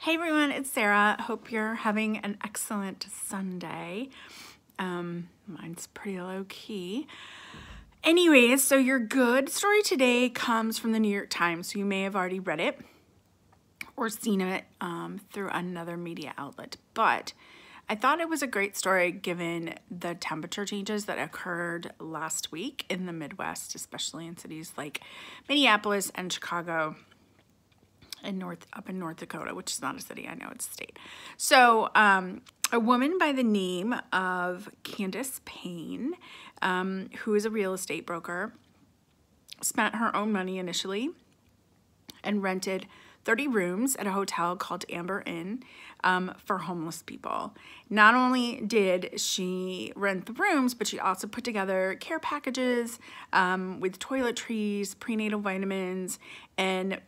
Hey everyone, it's Sarah. Hope you're having an excellent Sunday. Mine's pretty low key. Anyways, so your good story today comes from the New York Times. So you may have already read it or seen it through another media outlet. But I thought it was a great story given the temperature changes that occurred last week in the Midwest, especially in cities like Minneapolis and Chicago. Up in North Dakota, which is not a city, I know it's a state. So a woman by the name of Candace Payne, who is a real estate broker, spent her own money initially and rented 30 rooms at a hotel called Amber Inn for homeless people. Not only did she rent the rooms, but she also put together care packages with toiletries, prenatal vitamins, and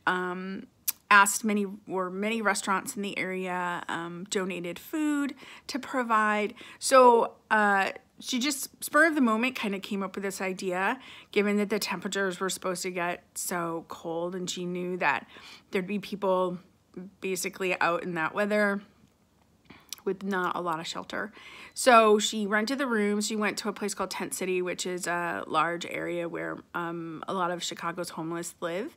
many restaurants in the area donated food to provide. So she just, spur of the moment, kind of came up with this idea, given that the temperatures were supposed to get so cold, and she knew that there'd be people basically out in that weather with not a lot of shelter. So she rented the rooms. She went to a place called Tent City, which is a large area where a lot of Chicago's homeless live,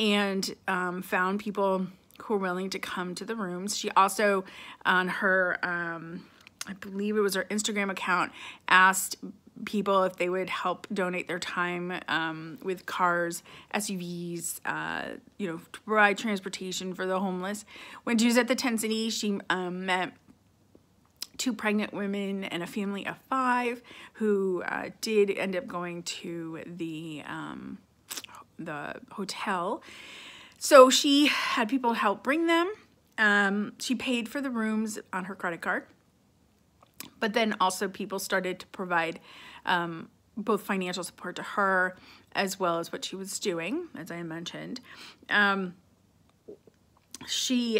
and found people who were willing to come to the rooms. She also, on her, I believe it was her Instagram account, asked people if they would help donate their time with cars, SUVs, to provide transportation for the homeless. When she was at the Tent City, she met 2 pregnant women and a family of 5 who did end up going to the hotel. So she had people help bring them. She paid for the rooms on her credit card, but then also people started to provide both financial support to her as well as what she was doing, as I mentioned. Let's see.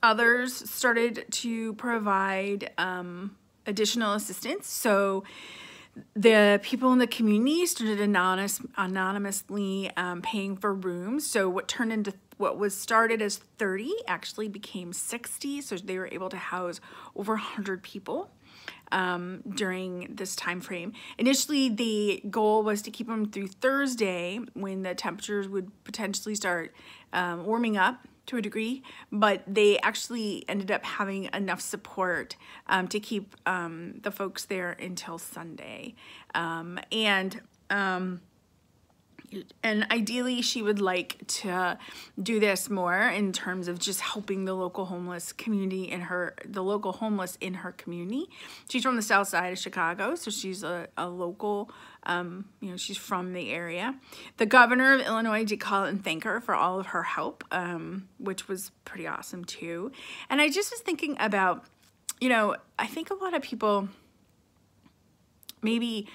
Others started to provide additional assistance. So the people in the community started anonymously paying for rooms. So what was started as 30 actually became 60. So they were able to house over 100 people during this time frame. Initially, the goal was to keep them through Thursday, when the temperatures would potentially start warming up to a degree, but they actually ended up having enough support to keep the folks there until Sunday. And ideally, she would like to do this more in terms of just helping the local homeless community the local homeless in her community. She's from the south side of Chicago, so she's a local, she's from the area. The governor of Illinois did call and thank her for all of her help, which was pretty awesome too. And I just was thinking about, I think a lot of people maybe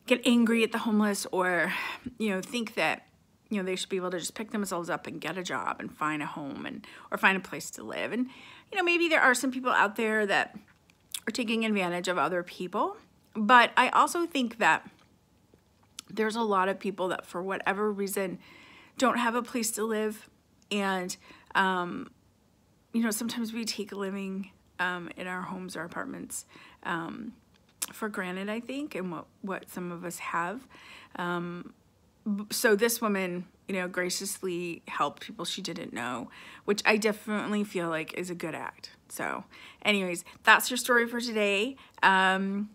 get angry at the homeless, or think that they should be able to just pick themselves up and get a job and find a home or find a place to live. And maybe there are some people out there that are taking advantage of other people, but I also think that there's a lot of people that for whatever reason don't have a place to live, and sometimes we take living in our homes or apartments for granted, I think, and what some of us have. So this woman, graciously helped people she didn't know, which I definitely feel like is a good act. So anyways, that's your story for today. And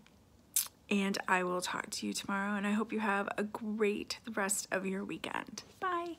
I will talk to you tomorrow, and I hope you have a great rest of your weekend. Bye.